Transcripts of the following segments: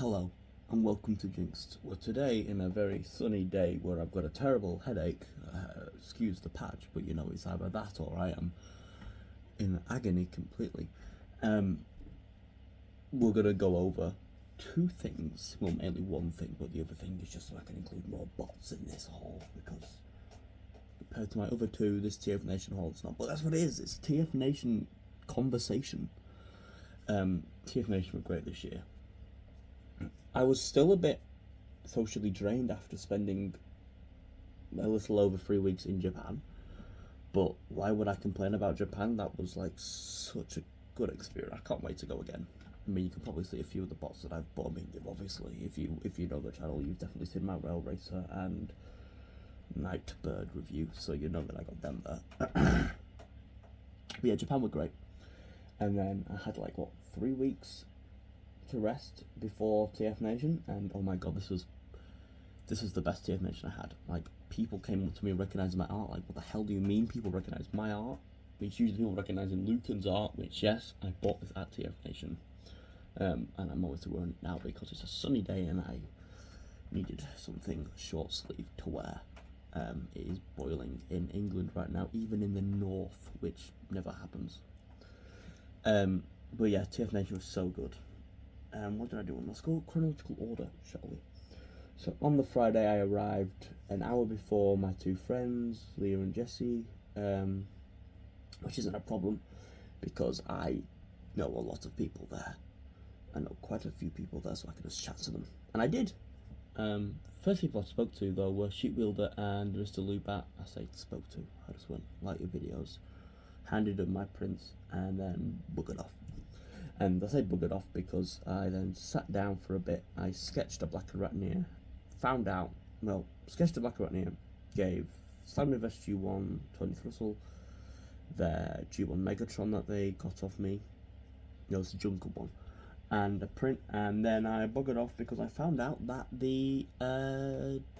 Hello and welcome to Jinxed. We're today in a very sunny day where I've got a terrible headache. Excuse the patch, but you know it's either that or I am in agony completely. We're gonna go over two things. Well, mainly one thing, but the other thing is just so I can include more bots in this haul because compared to my other two, this TFNation haul is not. But that's what it is. It's TFNation conversation. TFNation were great this year. I was still a bit socially drained after spending a little over 3 weeks in Japan. But why would I complain about Japan? That was like such a good experience. I can't wait to go again. I mean, you can probably see a few of the bots that I've bought. I mean, obviously, if you know the channel, you've definitely seen my Rail Racer and Nightbird review, so you know that I got them there. But yeah, Japan were great. And then I had like, 3 weeks to rest before TFNation, and oh my god, this was the best TFNation I had. Like, people came up to me recognizing my art. Like, what the hell do you mean people recognize my art? It's usually people recognizing Lucan's art, which yes, I bought this at TFNation, and I'm always wearing it now because it's a sunny day and I needed something short sleeved to wear. It is boiling in England right now, even in the north, which never happens. But yeah, TFNation was so good. What did I do? Let's go chronological order, shall we? So on the Friday, I arrived an hour before my two friends, Leah and Jessie, which isn't a problem because I know a lot of people there. I know quite a few people there, so I can just chat to them, and I did. First people I spoke to though were Sheepwielder and Mr. Lubat. I say spoke to. I just went like your videos, handed them my prints, and then buggered off. And I say buggered off because I then sat down for a bit. I sketched a Black and Ratnier, sketched a Black and Ratnier, gave Slam Invest G1 Tony Thrussell their G1 Megatron that they got off me. It was the Junker one, and a print. And then I buggered off because I found out that the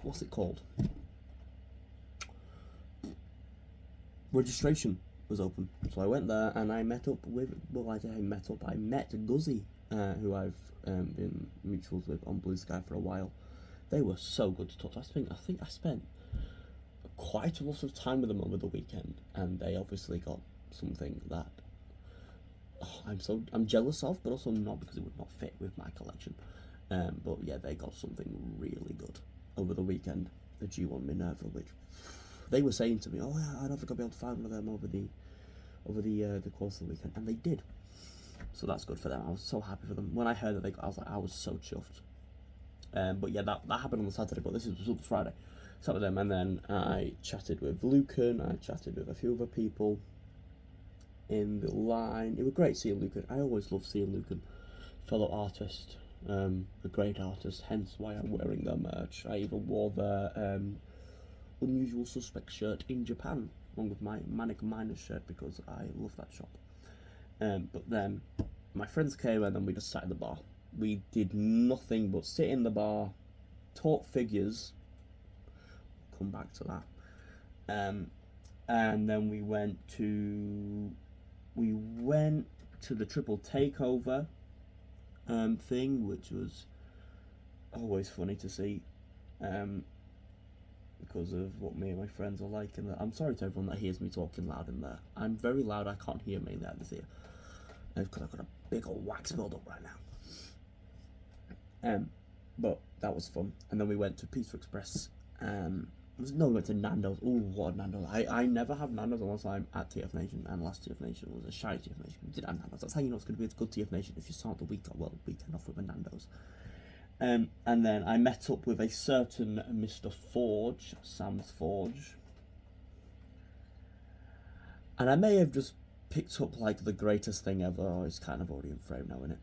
what's it called? Registration was open, so I went there and I met up with, I met Guzzy, who I've been mutuals with on Blue Sky for a while. They were so good to talk to. I think I spent quite a lot of time with them over the weekend, and they obviously got something that I'm jealous of, but also not because it would not fit with my collection. But yeah, they got something really good over the weekend. The G1 Minerva, which they were saying to me, oh yeah, I don't think I'll be able to find one of them over the course of the weekend, and they did. So that's good for them. I was so happy for them. When I heard that they got, I was so chuffed. But yeah, that happened on the Saturday, but this was the Friday. Sat with them, and then I chatted with Lucan. I chatted with a few other people in the line. It was great seeing Lucan. I always love seeing Lucan, fellow artist, a great artist. Hence why I'm wearing their merch. I even wore their Unusual Suspect shirt in Japan, along with my Manic Miners shirt, because I love that shop. But then my friends came, and then we just sat in the bar. We did nothing but sit in the bar, talk figures. Come back to that. And then we went to the triple takeover thing, which was always funny to see. Because of what me and my friends are like. And I'm sorry to everyone that hears me talking loud in there. I'm very loud. I can't hear me in there this ear. Because I've got a big old wax build up right now. But that was fun. And then we went to Pizza Express. We went to Nando's. Oh, what a Nando's. I never have Nando's unless I'm at TFNation. And last TFNation was a shy TFNation. We did have Nando's. That's how you know it's going to be a good TFNation if you start the weekend off with a Nando's. And then I met up with a certain Mr. Forge, Sam's Forge. And I may have just picked up like the greatest thing ever. Oh, it's kind of already in frame now, isn't it?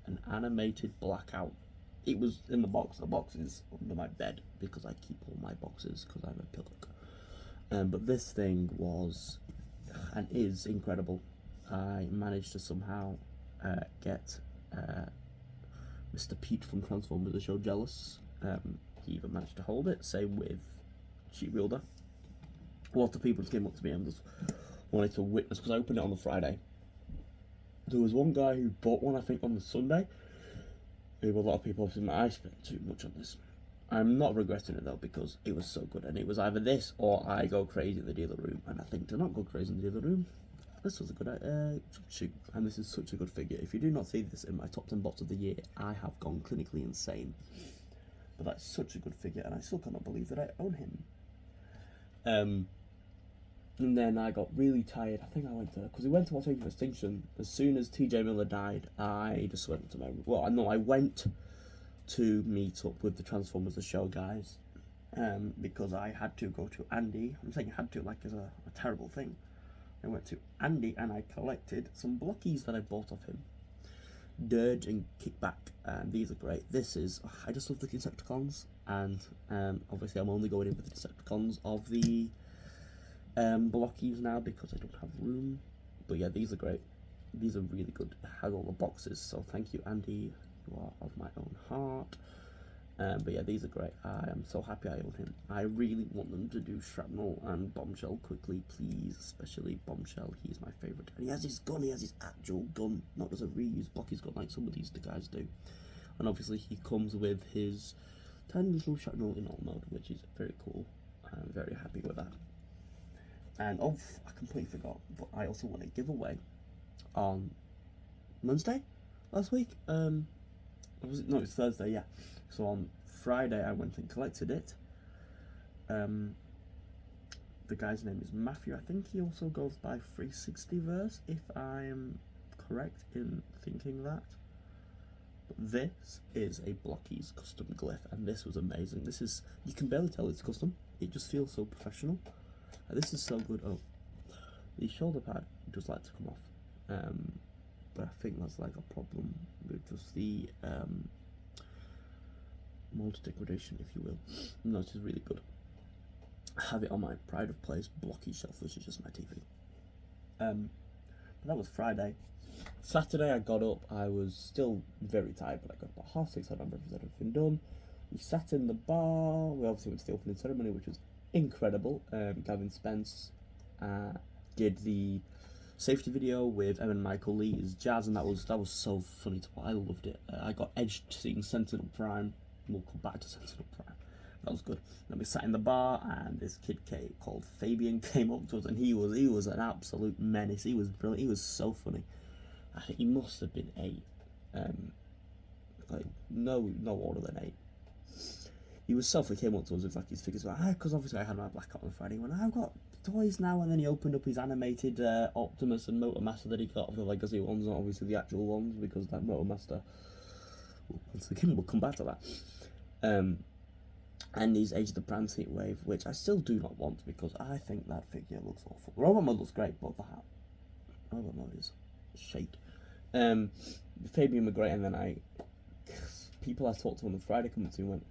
An animated Blackout. It was in the box. The box is under my bed because I keep all my boxes because I'm a pillock. But this thing was and is incredible. I managed to somehow get Mr. Pete from Transformers the show jealous. He even managed to hold it. Same with Sheepwielder. A lot of people just came up to me and just wanted to witness, because I opened it on the Friday. There was one guy who bought one, I think, on the Sunday. There were a lot of people obviously, I spent too much on this. I'm not regretting it though, because it was so good, and it was either this or I go crazy in the dealer room, and I think to not go crazy in the dealer room, this was a good and this is such a good figure. If you do not see this in my top 10 bots of the year, I have gone clinically insane. But that's such a good figure, and I still cannot believe that I own him. And then I got really tired. I think I went to, because we went to watch Age of Extinction. As soon as TJ Miller died, I just went to I went to meet up with the Transformers The Show guys, because I had to go to Andy. I'm saying I had to, like, as a terrible thing. I went to Andy and I collected some blockies that I bought off him. Dirge and Kickback, and these are great. This is, I just love the Insecticons, and obviously I'm only going in with the Insecticons of the blockies now because I don't have room. But yeah, these are great. These are really good. I had all the boxes, so thank you, Andy. You are of my own heart. But yeah, these are great. I am so happy I own him. I really want them to do Shrapnel and Bombshell quickly, please. Especially Bombshell. He's my favourite. And he has his gun. He has his actual gun, not just a reused block he's got like some of these guys do. And obviously he comes with his tiny little Shrapnel in alt mode, which is very cool. I'm very happy with that. And I completely forgot, but I also want to give away on Wednesday last week. Was it? No, it's Thursday. Yeah. So on Friday I went and collected it. The guy's name is Matthew. I think he also goes by 360verse, if I'm correct in thinking that. But this is a Blockies custom glyph, and this was amazing. This is, you can barely tell it's custom. It just feels so professional. This is so good. Oh, the shoulder pad does like to come off, but I think that's like a problem with just the mold degradation, if you will. No, this is really good. I have it on my pride of place blocky shelf, which is just my TV. But that was Friday. Saturday I got up. I was still very tired, but I got up at 6:30. I remember everything done. We sat in the bar. We obviously went to the opening ceremony, which was incredible. Gavin Spence did the safety video with Evan Michael Lee as Jazz, and that was so funny to watch. I loved it. I got edged seeing Sentinel Prime. We'll come back to Sentinel Prime. That was good. Then we sat in the bar, and this kid called Fabian came up to us, and he was an absolute menace. He was brilliant. He was so funny. I think he must have been 8. Like no older than 8. He was he came up to us with like his figures, because obviously I had my blackout on Friday. He went, I've got toys now, and then he opened up his animated Optimus and Motormaster that he got of the Legacy ones, not obviously the actual ones, because that Motormaster, once again, we'll come back to that. And his Age of the Brands Heatwave, which I still do not want because I think that figure looks awful. The robot mode looks great, but that robot mode is shite. Fabian were great, and then people I talked to on the Friday coming to me went,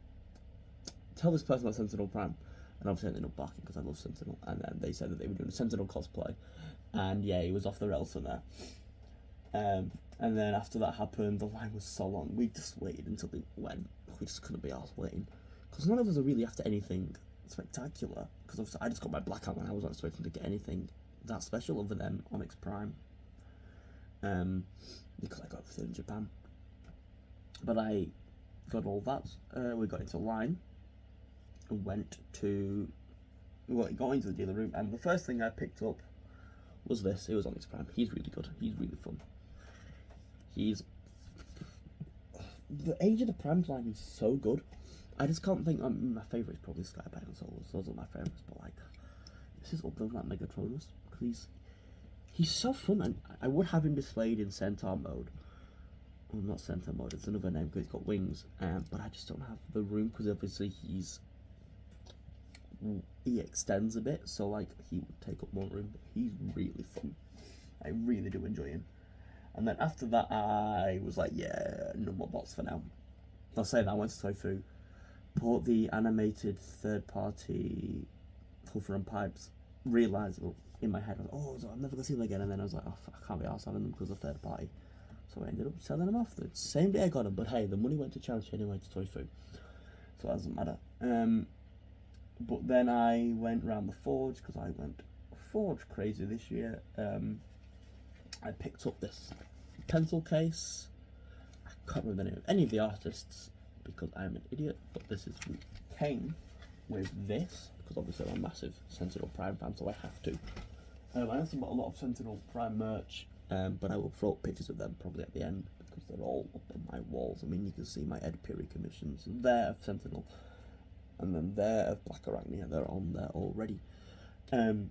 tell this person about Sentinel Prime, and obviously I ended up barking because I love Sentinel, and then they said that they were doing a Sentinel cosplay, and yeah, he was off the rails from there. And then after that happened, the line was so long, we just waited until it went. We just couldn't be arsed waiting, because none of us are really after anything spectacular, because obviously I just got my blackout and I wasn't expecting to get anything that special other than Onyx Prime, because I got everything in Japan. But I got all that, we got into line, and got into the dealer room, and the first thing I picked up was this. It was Onyx Prime. He's really good. He's really fun. The Age of the Primes line is so good. I just can't think. My favourite is probably Skypine and Souls. Those are my favourites, but like, this is up there with that Megatronus, because he's so fun, and I would have him displayed in Centaur mode. Well, not Centaur mode, it's another name because he's got wings, but I just don't have the room, because obviously he extends a bit, so like he would take up more room, but he's really fun. I really do enjoy him. And then after that I was like, yeah, no more bots for now. I'll say that I went to Tofu, bought the animated third-party Puffer and Pipes, realised in my head, so I'm never going to see them again, and then I was like, I can't be arsed having them because of third party, so I ended up selling them off the same day I got them, but hey, the money went to charity anyway, to Tofu, so that doesn't matter. But then I went round the Forge, because I went Forge crazy this year. I picked up this pencil case. I Can't remember the name of any of the artists because I'm an idiot, but this is who came with this, because obviously I'm a massive Sentinel Prime fan, so I have to. I also bought a lot of Sentinel Prime merch, but I will throw up pictures of them probably at the end, because they're all up on my walls. I mean, you can see my Ed Peary commissions there of Sentinel, and then there of Black Arachnia, they're on there already. And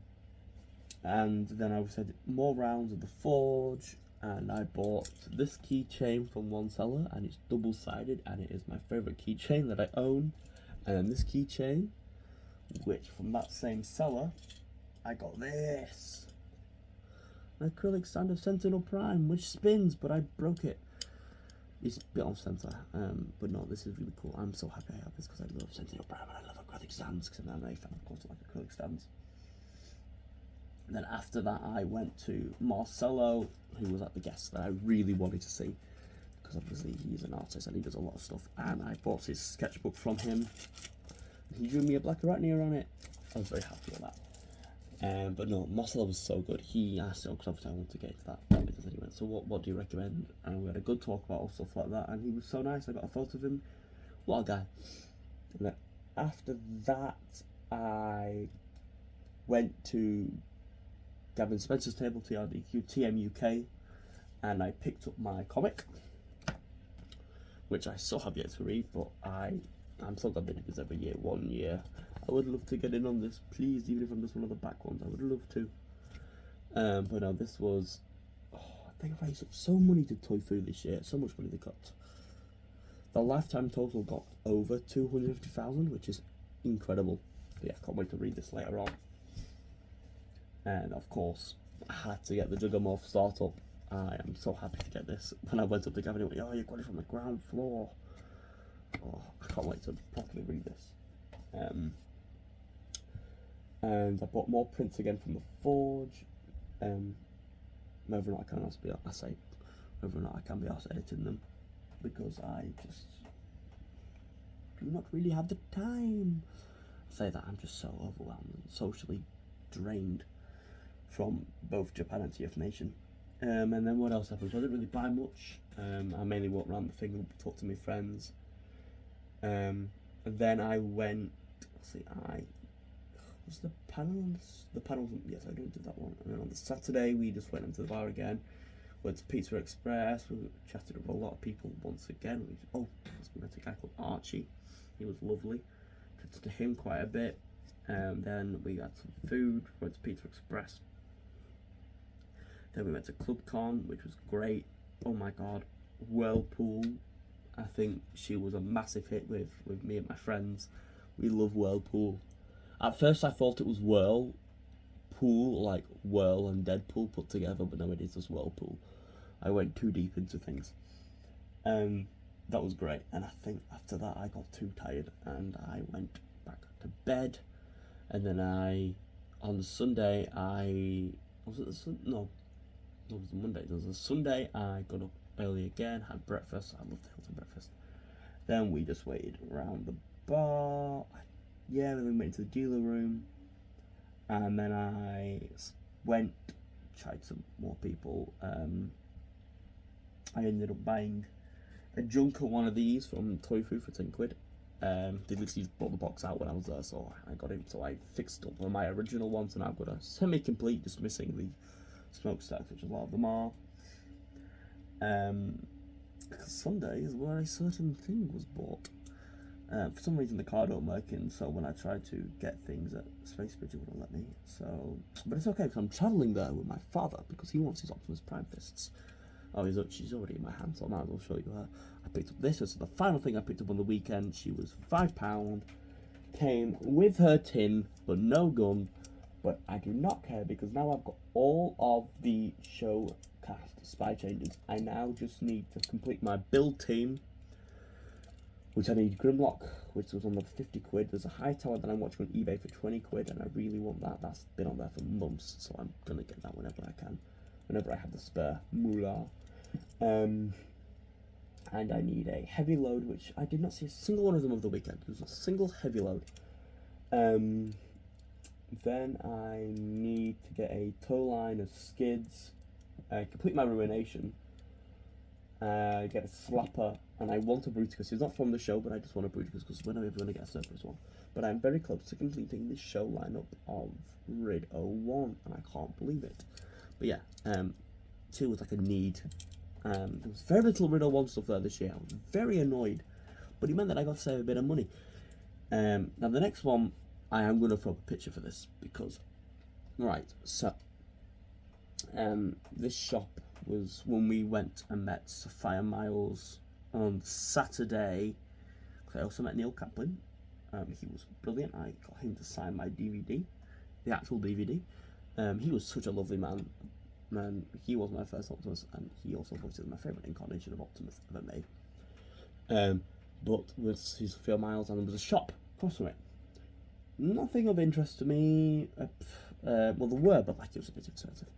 then I said more rounds of the Forge, and I bought this keychain from one seller, and it's double-sided, and it is my favourite keychain that I own. And then this keychain, which from that same seller, I got this. An acrylic stand of Sentinel Prime, which spins, but I broke it. It's a bit off centre, but no, this is really cool. I'm so happy I have this because I love Sentinel Prime and I love acrylic stands, because I'm an anime fan, of course, I like acrylic stands. And then after that, I went to Marcelo, who was at the guest that I really wanted to see, because obviously he's an artist and he does a lot of stuff. And I bought his sketchbook from him. He drew me a Black Arachnia on it. I was very happy with that. But no, Marcelo was so good. He asked, because obviously I want to get into that because then he went, so what do you recommend? And we had a good talk about all stuff like that. And he was so nice. I got a photo of him. What a guy. And then after that, I went to Gavin Spencer's table, TRDQ, TMUK, and I picked up my comic, which I still have yet to read, but I'm so glad they do this every year, 1 year. I would love to get in on this, please, even if I'm just one of the back ones, I would love to. But no, this was, they raised up so money to Toy Food this year, so much money they got. The lifetime total got over 250,000, which is incredible. But yeah, I can't wait to read this later on. And of course, I had to get the Juggermorph startup. I am so happy to get this. When I went up to Gavin, he went, oh, you got it from the ground floor. Oh, I can't wait to properly read this. And I bought more prints again from the Forge. Whether or not I can whether or not I can be asked editing them, because I just do not really have the time. I say that I'm just so overwhelmed and socially drained from both Japan and TFNation. And then what else happened? So I didn't really buy much. I mainly walked around the thing and talked to my friends. And then I went. Was the panel? The panel. Yes, I didn't do that one. And then on the Saturday, we just went into the bar again. Went to Pizza Express. We chatted with a lot of people once again. We met a guy called Archie. He was lovely. Talked to him quite a bit. Then we got some food. Went to Pizza Express. Then we went to ClubCon, which was great. Oh my god, Whirlpool. I think she was a massive hit with me and my friends. We love Whirlpool. At first I thought it was Whirlpool, like Whirl and Deadpool put together, but no, it is just Whirlpool. I went too deep into things. That was great, and I think after that I got too tired and I went back to bed. And then on the Sunday, it was the Monday. There was a Sunday, I got up early again, had breakfast. I love the Hilton breakfast. Then we just waited around the bar. Yeah, and then went to the dealer room. And then I went, tried some more people. I ended up buying a Junker one of these from Toy Food for 10 quid. They literally bought the box out when I was there, so I got it. So I fixed up one of my original ones, and I've got a semi-complete, just missing the smokestacks, which a lot of them are. Because Sunday is where a certain thing was bought. For some reason the card don't work, and so when I tried to get things at Space Bridge, it wouldn't let me. So, but it's okay because I'm travelling there with my father because he wants his Optimus Prime fists. Oh, she's already in my hand, so I might as well show you her. I picked up this. This is the final thing I picked up on the weekend. She was £5. Came with her tin, but no gun. But I do not care because now I've got all of the show cast spy changes. I now just need to complete my build team, which I need Grimlock, which was on the 50 quid. There's a high tower that I'm watching on eBay for 20 quid, and I really want that. That's been on there for months, so I'm gonna get that whenever I can, whenever I have the spare moolah. And I need a heavy load, which I did not see a single one of them over the weekend. There's a single heavy load. Then I need to get a tow line of skids, complete my ruination, get a slapper, and I want a Bruticus. He's not from the show, but I just want a Bruticus because when am I ever going to get a Cerberus one? But I'm very close to completing this show lineup of Rid 01, and I can't believe it. But yeah, 2 was like a need. There was very little Rid 01 stuff there this year. I was very annoyed, but it meant that I got to save a bit of money. Now the next one, I am going to throw up a picture for this because, right, so this shop was when we went and met Sophia Miles on Saturday. I also met Neil Kaplan. He was brilliant. I got him to sign my DVD, the actual DVD. He was such a lovely man. He was my first Optimus, and he also voiced my favourite incarnation of Optimus ever made. But with his Sophia Miles, and there was a shop across from it. Nothing of interest to me. Well, there were, but like it was a bit expensive.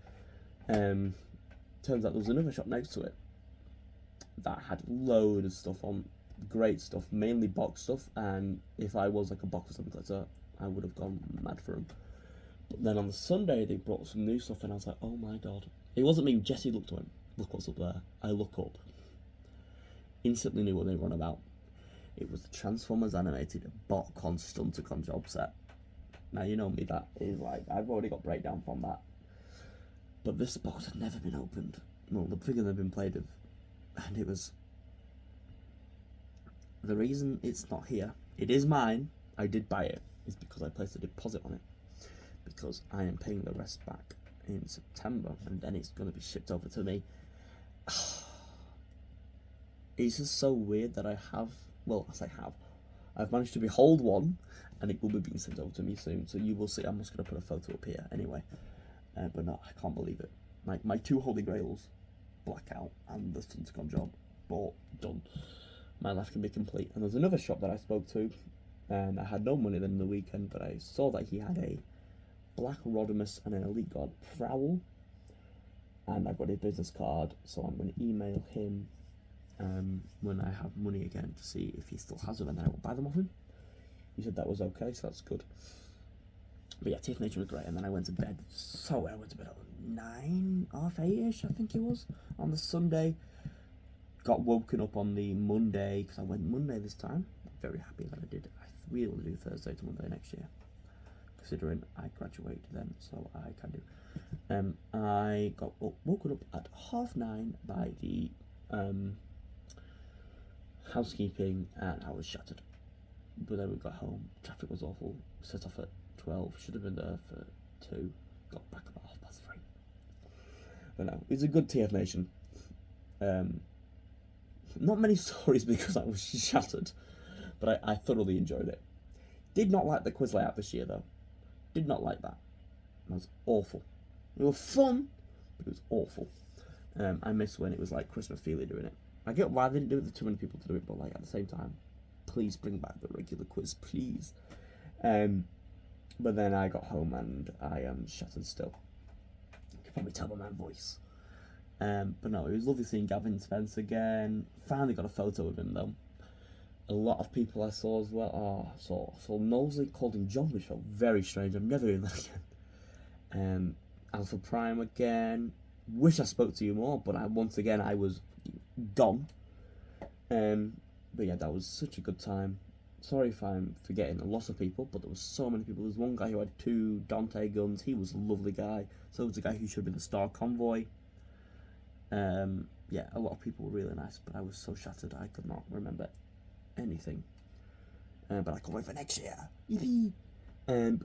Turns out there was another shop next to it that had loads of stuff on, great stuff, mainly box stuff, and if I was like a box or something collector, I would have gone mad for them. But then on the Sunday they brought some new stuff, and I was like, oh my god. It wasn't me, Jesse looked to him. Look what's up there. I look up. Instantly knew what they were on about. It was the Transformers animated Botcon Stunticon job set. Now you know me, that is like, I've already got breakdown from that. But this box had never been opened. Well, the figure had been played with, and it was... The reason it's not here, it is mine, I did buy it, is because I placed a deposit on it. Because I am paying the rest back in September, and then it's going to be shipped over to me. It's just so weird that I have, well, as I have, I've managed to behold one, and it will be being sent over to me soon, so you will see. I'm just going to put a photo up here anyway. But no, I can't believe it. My 2 holy grails, Blackout and the Stunticon job, bought, done. My life can be complete. And there's another shop that I spoke to, and I had no money then in the weekend, but I saw that he had a Black Rodimus and an Elite God Prowl, and I got his business card, so I'm going to email him when I have money again to see if he still has them, and then I will buy them off him. He said that was okay, so that's good. But yeah, TFNation was great, and then I went to bed. So I went to bed at 9, half 8ish, I think it was, on the Sunday. Got woken up on the Monday, because I went Monday this time. I'm very happy that I did. I really want to do Thursday to Monday next year, considering I graduate then, so I can do. I got woken up at 9:30 by the housekeeping, and I was shattered. But then we got home, traffic was awful, set off at 12, should have been there for 2, got back about 3:30. But no, it's a good TFNation. Not many stories because I was shattered, but I thoroughly enjoyed it. Did not like the quiz layout this year though. Did not like that. It was awful. It was fun, but it was awful. I miss when it was like Christmas Feely doing it. I get why they didn't do it with too many people to do it, but like at the same time, please bring back the regular quiz, please. But then I got home and I am shattered still. You can probably tell by my voice. But no, it was lovely seeing Gavin Spence again. Finally got a photo of him though. A lot of people I saw as well. Saw Mosley, called him John, which felt very strange. I'm never doing that again. Alpha Prime again. Wish I spoke to you more, but once again I was gone. But yeah, that was such a good time. Sorry if I'm forgetting a lot of people, but there was so many people. There was one guy who had 2 Dante guns. He was a lovely guy. So was the guy who should have been the Star Convoy. Yeah, a lot of people were really nice, but I was so shattered I could not remember anything. But I can't wait for next year. Yippee!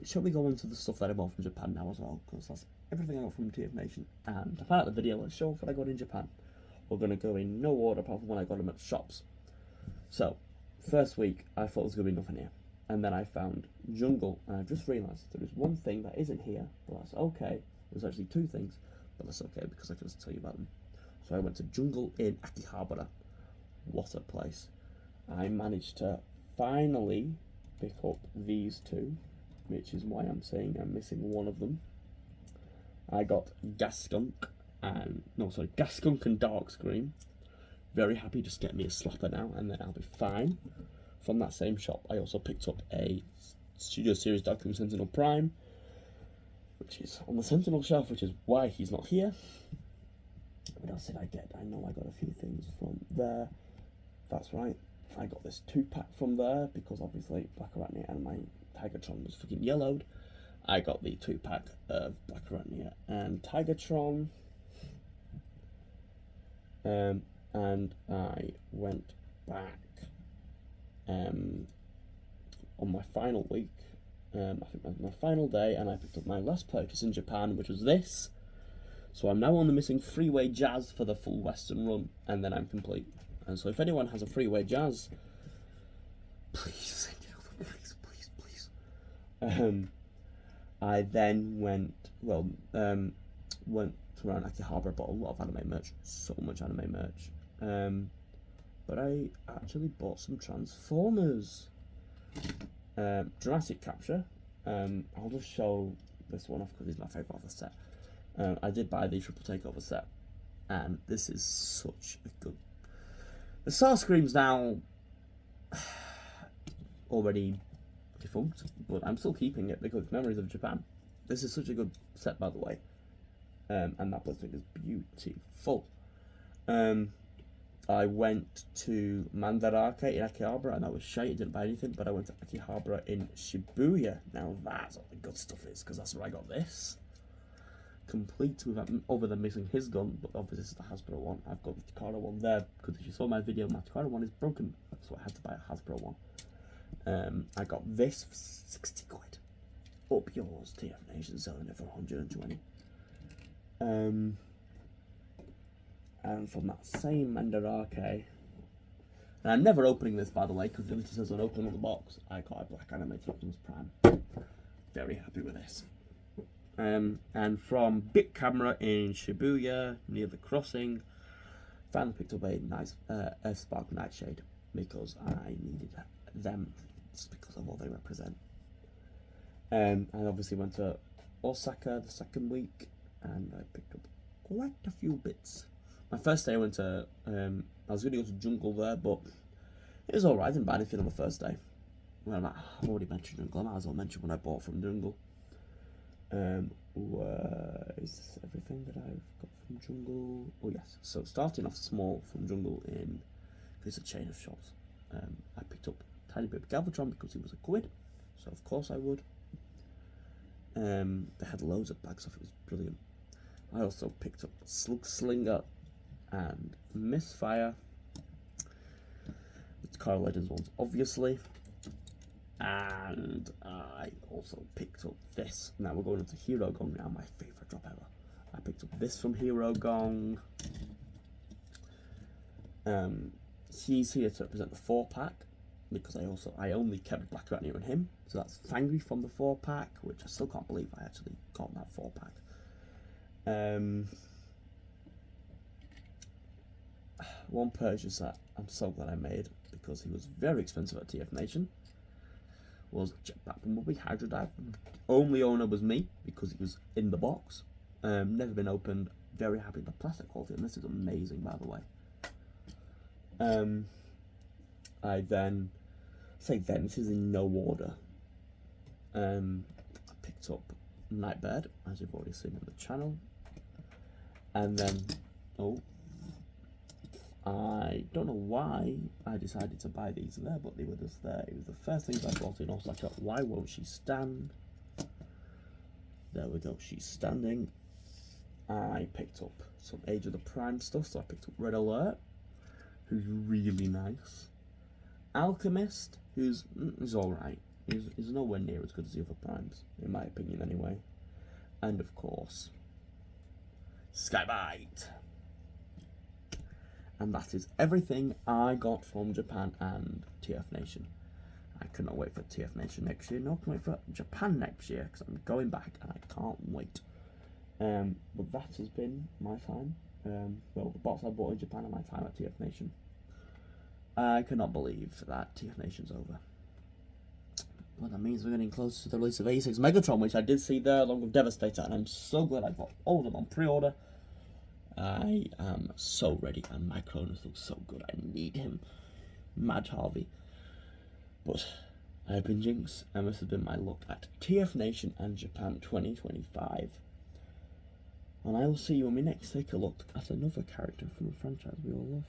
Shall we go on to the stuff that I bought from Japan now as well? Because that's everything I got from TFNation. And to find out the video, let's show off what I got in Japan. We're going to go in no order apart from when I got them at shops. So, first week, I thought there was going to be nothing here. And then I found Jungle, and I just realised there is one thing that isn't here, but that's okay. There's actually 2 things, but that's okay because I can just tell you about them. So I went to Jungle in Akihabara. What a place. I managed to finally pick up these 2, which is why I'm saying I'm missing one of them. I got Gaskunk and Dark Scream. Very happy, just get me a slapper now and then I'll be fine. From that same shop, I also picked up a Studio Series Darkroom Sentinel Prime, which is on the Sentinel shelf, which is why he's not here. What else did I get? I know I got a few things from there. That's right. I got this 2-pack from there because obviously Black Arachnia and my Tigertron was fucking yellowed. I got the 2-pack of Black Arachnia and Tigertron. And I went back on my final week. I think my final day, and I picked up my last purchase in Japan, which was this. So I'm now only missing Freeway Jazz for the full Western run, and then I'm complete. And so if anyone has a Freeway Jazz, please send it over, please. I then went to around Akihabara, bought a lot of anime merch, so much anime merch. But I actually bought some Transformers. Dramatic Capture. I'll just show this one off because it's my favourite of the set. I did buy the Triple Takeover set, and this is such a good. The Starscream's now already defunct, but I'm still keeping it because Memories of Japan. This is such a good set, by the way, and that plastic is beautiful. I went to Mandarake in Akihabara, and that was shite. I didn't buy anything, but I went to Akihabara in Shibuya. Now that's what the good stuff is, because that's where I got this. Complete with that, other than missing his gun, but obviously this is the Hasbro one. I've got the Takara one there, because if you saw my video, my Takara one is broken, so I had to buy a Hasbro one. I got this for 60 quid. Up yours, TFNation, selling it for 120. And from that same Mandarake, and I'm never opening this, by the way, because it says on open on the box, I got a Black Anime Optimus Prime. Very happy with this. And from Big Camera in Shibuya, near the crossing, finally picked up a nice Spark Nightshade, because I needed them, just because of what they represent. And I obviously went to Osaka the second week, and I picked up quite a few bits. My first day I went to, I was going to go to Jungle there, but it was alright. I didn't buy anything on the first day. Well, I've already mentioned Jungle. I might as well mention what I bought from Jungle. Where is everything that I've got from Jungle? Oh yes. So starting off small from Jungle in, it's a chain of shops. I picked up a tiny bit of Galvatron because it was £1, so of course I would. They had loads of bags off. It was brilliant. I also picked up Slug Slinger and Misfire. It's Carl Legends ones, obviously. And I also picked up this. Now we're going up to Hero Gong now, my favourite drop ever. I picked up this from Hero Gong. He's here to represent the 4-pack, because I only kept Black Arachnia and him. So that's Fangry from the 4-pack, which I still can't believe I actually got that 4-pack. One purchase that I'm so glad I made, because he was very expensive at TFNation, was Jetpack Bumblebee Hydro Dive. Only owner was me, because it was in the box. Never been opened. Very happy with the plastic quality, and this is amazing, by the way. This is in no order. I picked up Nightbird, as you've already seen on the channel. And then, I don't know why I decided to buy these there, but they were just there. It was the first things I bought in Osaka. Why won't she stand? There we go, she's standing. I picked up some Age of the Prime stuff, so I picked up Red Alert, who's really nice. Alchemist, who's alright. He's nowhere near as good as the other Primes, in my opinion anyway. And of course, Skybite. And that is everything I got from Japan and TFNation. I cannot wait for TFNation next year, nor can I wait for Japan next year, because I'm going back and I can't wait. But that has been my time. The box I bought in Japan and my time at TFNation. I cannot believe that TFNation's over. Well, that means we're getting closer to the release of 86 Megatron, which I did see there along with Devastator, and I'm so glad I got all of them on pre-order. I am so ready, and my Cronus looks so good. I need him. Mad Harvey. But I have been Jinxed, and this has been my look at TFNation and Japan 2025. And I will see you when we next take a look at another character from a franchise we all love.